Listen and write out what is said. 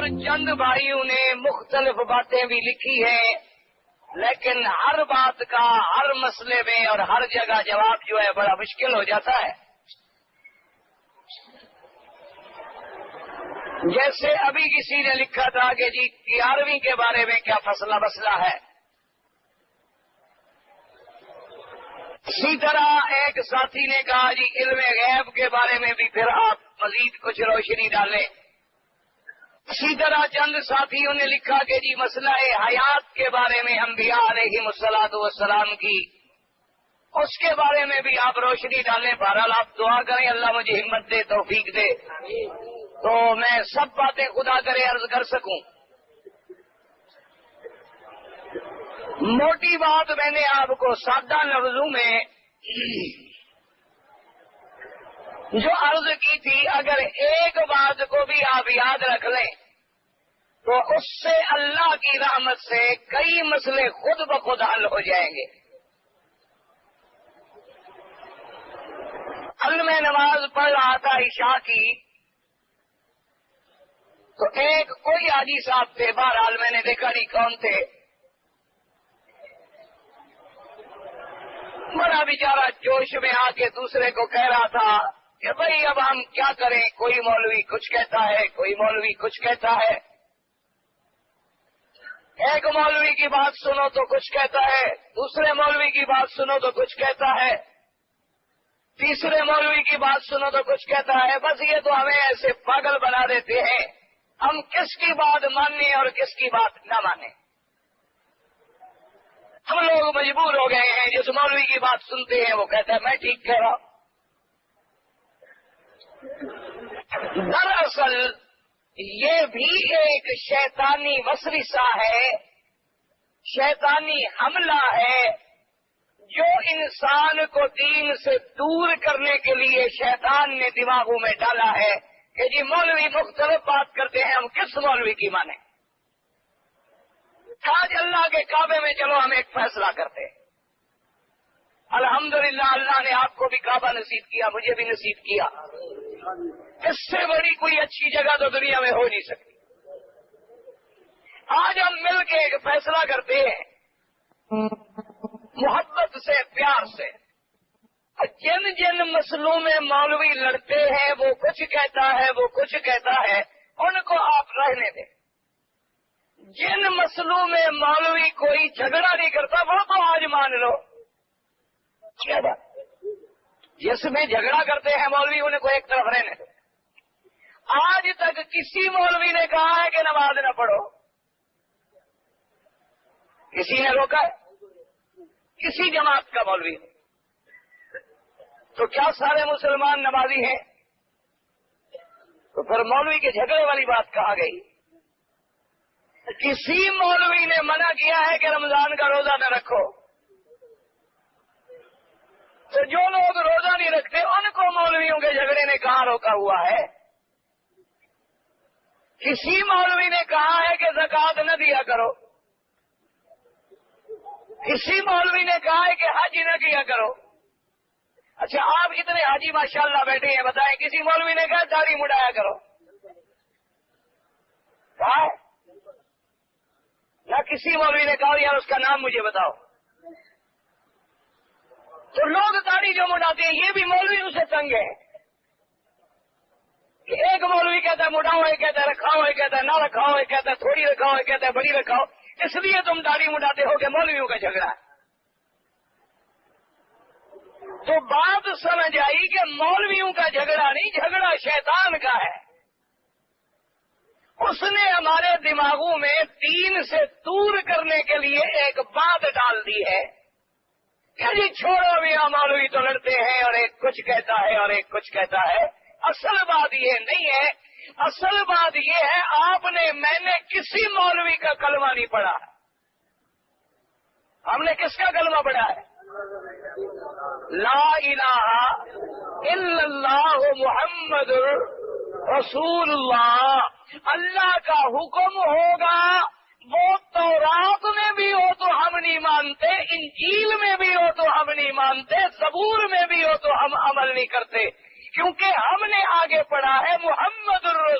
اور چند بھائیوں نے مختلف باتیں بھی لکھی ہیں، لیکن ہر بات کا ہر مسئلے میں اور ہر جگہ جواب جو ہے بڑا مشکل ہو جاتا ہے۔ جیسے ابھی کسی نے لکھا تھا کہ جی 11ویں کے بارے میں کیا مسئلہ ہے۔ اسی طرح ایک ساتھی نے کہا جی علم غیب کے بارے میں بھی پھر آپ مزید کچھ روشنی ڈالیں۔ اسی طرح چند ساتھیوں نے لکھا کہ جی مسئلہ حیات کے بارے میں انبیاء علیہم الصلوۃ والسلام کی، اس کے بارے میں بھی آپ روشنی ڈالیں۔ بہرحال آپ دعا کریں اللہ مجھے ہمت دے، توفیق دے، تو میں سب باتیں خدا کرے عرض کر سکوں۔ موٹی بات میں نے آپ کو سادہ لفظوں میں جو عرض کی تھی، اگر ایک بات کو بھی آپ یاد رکھ لیں تو اس سے اللہ کی رحمت سے کئی مسئلے خود بخود حل ہو جائیں گے۔ کل میں نماز پڑھ رہا تھا عشاء کی، تو ایک کوئی حاجی صاحب تھے، بہرحال میں نے دیکھا نہیں کون تھے، بڑا بیچارہ جوش میں آ کے دوسرے کو کہہ رہا تھا کہ بھائی اب ہم کیا کریں، کوئی مولوی کچھ کہتا ہے، کوئی مولوی کچھ کہتا ہے، ایک مولوی کی بات سنو تو کچھ کہتا ہے، دوسرے مولوی کی بات سنو تو کچھ کہتا ہے، تیسرے مولوی کی بات سنو تو کچھ کہتا ہے۔ بس یہ تو ہمیں ایسے پاگل بنا دیتے ہیں، ہم کس کی بات مانیں اور کس کی بات نہ مانیں۔ ہم لوگ مجبور ہو گئے ہیں، جس مولوی کی بات سنتے ہیں وہ کہتا ہے میں ٹھیک کہہ رہا ہوں۔ دراصل یہ بھی ایک شیطانی وسوسہ ہے، شیطانی حملہ ہے، جو انسان کو دین سے دور کرنے کے لیے شیطان نے دماغوں میں ڈالا ہے کہ جی مولوی مختلف بات کرتے ہیں، ہم کس مولوی کی مانیں۔ آج اللہ کے کعبے میں چلو ہم ایک فیصلہ کرتے ہیں۔ الحمدللہ اللہ نے آپ کو بھی کعبہ نصیب کیا، مجھے بھی نصیب کیا، اس سے بڑی کوئی اچھی جگہ تو دنیا میں ہو نہیں سکتی۔ آج ہم مل کے ایک فیصلہ کرتے ہیں محبت سے، پیار سے، جن جن مسئلوں میں مولوی لڑتے ہیں وہ کچھ کہتا ہے، وہ کچھ کہتا ہے، ان کو آپ رہنے دیں۔ جن مسئلوں میں مولوی کوئی جھگڑا نہیں کرتا وہ تو آج مان لو، کیا بات؟ جس میں جھگڑا کرتے ہیں مولوی انہیں کو ایک طرف رہنے دیں۔ آج تک کسی مولوی نے کہا ہے کہ نماز نہ پڑھو؟ کسی نے روکا ہے؟ کسی جماعت کا مولوی؟ تو کیا سارے مسلمان نمازی ہیں؟ تو پھر مولوی کے جھگڑے والی بات کہا گئی؟ کسی مولوی نے منع کیا ہے کہ رمضان کا روزہ نہ رکھو؟ تو جو لوگ روزہ نہیں رکھتے ان کو مولویوں کے جھگڑے نے کہاں روکا ہوا ہے؟ کسی مولوی نے کہا ہے کہ زکوٰۃ نہ دیا کرو؟ کسی مولوی نے کہا ہے کہ حج نہ کیا کرو؟ اچھا آپ اتنے حاجی ماشاءاللہ بیٹھے ہیں، بتائیں کسی مولوی نے کہا داڑھی مڈایا کرو؟ کہا ہے؟ نہ کسی مولوی نے کہا یار اس کا نام مجھے بتاؤ۔ تو لوگ داڑھی جو مڈاتے ہیں یہ بھی مولویوں سے تنگ ہے کہ ایک مولوی کہتا ہے مڈاؤ، ایک کہتا ہے رکھاؤ، ایک کہتا ہے نہ رکھاؤ، ایک کہتا ہے تھوڑی رکھاؤ، ایک کہتا ہے بڑی رکھاؤ، اس لیے تم داڑھی مڈاتے ہو کہ مولویوں کا جھگڑا ہے۔ تو بات سمجھ آئی کہ مولویوں کا جھگڑا نہیں، جھگڑا شیطان کا ہے۔ اس نے ہمارے دماغوں میں دین سے دور کرنے کے لیے ایک بات ڈال دی ہے کہ جی چھوڑو میاں مولوی تو لڑتے ہیں اور ایک کچھ کہتا ہے اور ایک کچھ کہتا ہے۔ اصل بات یہ نہیں ہے، اصل بات یہ ہے میں نے کسی مولوی کا کلمہ نہیں پڑھا، ہم نے کس کا کلمہ پڑھا ہے؟ لا الہ الا اللہ محمد رسول اللہ۔ اللہ کا حکم ہوگا، وہ تورات میں بھی ہو تو ہم نہیں مانتے، انجیل میں بھی ہو تو ہم نہیں مانتے، زبور میں بھی ہو تو ہم عمل نہیں کرتے، کیونکہ ہم نے آگے پڑھا ہے محمد